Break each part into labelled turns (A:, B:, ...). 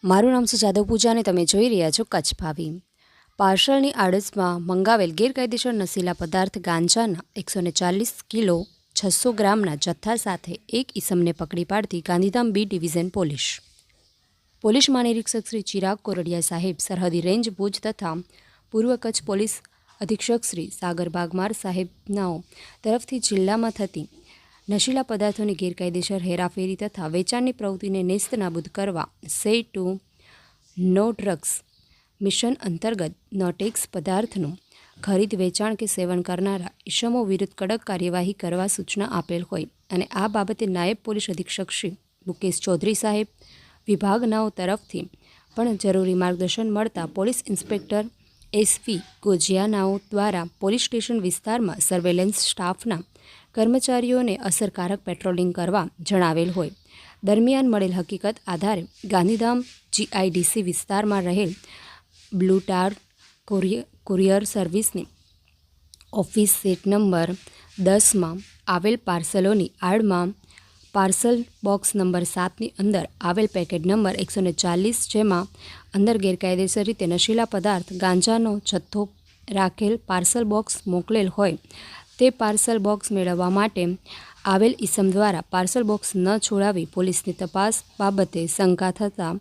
A: મારું નામ છે જાદવ પૂજા અને તમે જોઈ રહ્યા છો કચ્છ ભાવી। પાર્સલની આડસમાં મંગાવેલ ગેરકાયદેસર નશીલા પદાર્થ ગાંજાના 140 કિલો 600 ગ્રામના જથ્થા સાથે એક ઈસમને પકડી પાડતી ગાંધીધામ બી ડિવિઝન પોલીસ મહાનિરીક્ષક શ્રી ચિરાગ કોરડિયા સાહેબ, સરહદી રેન્જ ભુજ તથા પૂર્વ કચ્છ પોલીસ અધિક્ષક શ્રી સાગર બાગમાર સાહેબનાઓ તરફથી જિલ્લામાં થતી નશીલા પદાર્થોની ગેરકાયદેસર હેરાફેરી તથા વેચાણની પ્રવૃત્તિને નેસ્તનાબૂદ કરવા સે ટુ નો ડ્રગ્સ મિશન અંતર્ગત નોટેક્સ પદાર્થનું ખરીદ, વેચાણ કે સેવન કરનારા ઇસમો વિરુદ્ધ કડક કાર્યવાહી કરવા સૂચના આપેલ હોય અને આ બાબતે નાયબ પોલીસ અધિક્ષક શ્રી મુકેશ ચૌધરી સાહેબ, વિભાગનાઓ તરફથી પણ જરૂરી માર્ગદર્શન મળતા પોલીસ ઇન્સ્પેક્ટર SV ગોજિયાનાઓ દ્વારા પોલીસ સ્ટેશન વિસ્તારમાં સર્વેલન્સ સ્ટાફના કર્મચારીઓને અસરકારક પેટ્રોલિંગ કરવા જણાવેલ હોય દરમિયાન મળેલ હકીકત આધારે ગાંધીધામ GIDC વિસ્તારમાં રહેલ બ્લુ ટાર કુરિયર સર્વિસની ઓફિસ સેટ નંબર 10માં આવેલ પાર્સલોની આડમાં પાર્સલ બોક્સ નંબર 7ની અંદર આવેલ પેકેટ નંબર 140 જેમાં અંદર ગેરકાયદેસર રીતે નશીલા પદાર્થ ગાંજાનો જથ્થો રાખેલ પાર્સલ બોક્સ મોકલેલ હોય તે પાર્સલ બોક્સ મેળવવા માટે આવેલ ઈસમ દ્વારા પાર્સલ બોક્સ ન છોડાવી પોલીસની તપાસ બાબતે શંકા થતાં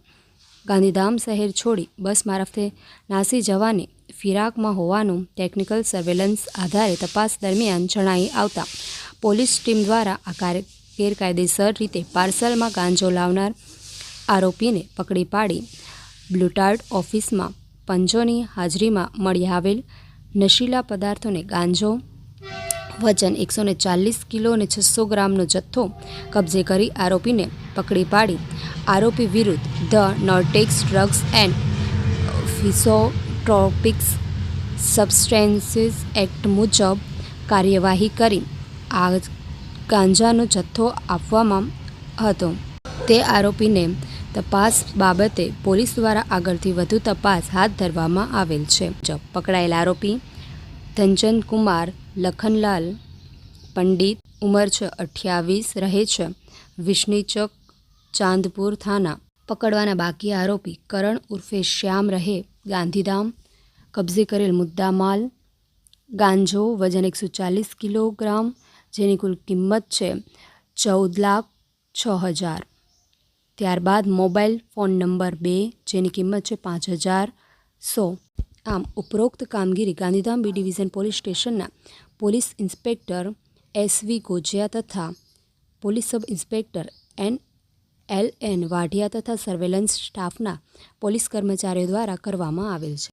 A: ગાંધીધામ શહેર છોડી બસ મારફતે નાસી જવાની ફિરાકમાં હોવાનું ટેકનિકલ સર્વેલન્સ આધારે તપાસ દરમિયાન જણાઈ આવતા પોલીસ ટીમ દ્વારા આ ગેરકાયદેસર રીતે પાર્સલમાં ગાંજો લાવનાર આરોપીને પકડી પાડી બ્લુટાર્ડ ઓફિસમાં પંચોની હાજરીમાં મળી આવેલ નશીલા પદાર્થોને ગાંજો વજન 140 કિલો અને 600 ગ્રામનો જથ્થો કબજે કરી આરોપીને પકડી પાડી આરોપી વિરુદ્ધ ધ નોર્ટેક્સ ડ્રગ્સ એન્ડ ફિઝોટ્રોપિક્સ સબસ્ટેન્સીસ એક્ટ મુજબ કાર્યવાહી કરી આ ગાંજાનો જથ્થો આપવામાં હતો તે આરોપીને તપાસ બાબતે પોલીસ દ્વારા આગળથી વધુ તપાસ હાથ ધરવામાં આવેલ છે। પકડાયેલ આરોપી ધનચંદ કુમાર લખનલાલ પંડિત, ઉંમર છે 28, રહે છે વિષ્ણી ચોક, ચાંદપુર થાના। પકડવાના બાકી આરોપી કરણ ઉર્ફે શ્યામ, રહે ગાંધીધામ, કબજે કરેલ મુદ્દા માલ ગાંજો વજન 140 કિલોગ્રામ જેની કુલ કિંમત છે 14,06,000। ત્યારબાદ મોબાઈલ ફોન નંબર 2 જેની કિંમત છે 5,100। આમ ઉપરોક્ત કામગીરી ગાંધીધામ બી ડિવિઝન પોલીસ સ્ટેશનના પોલીસ ઇન્સ્પેક્ટર SV ગોજિયા તથા police sub inspector NLN Vadhiya તથા સર્વેલન્સ સ્ટાફના પોલીસ કર્મચારીઓ દ્વારા કરવામાં આવેલ છે।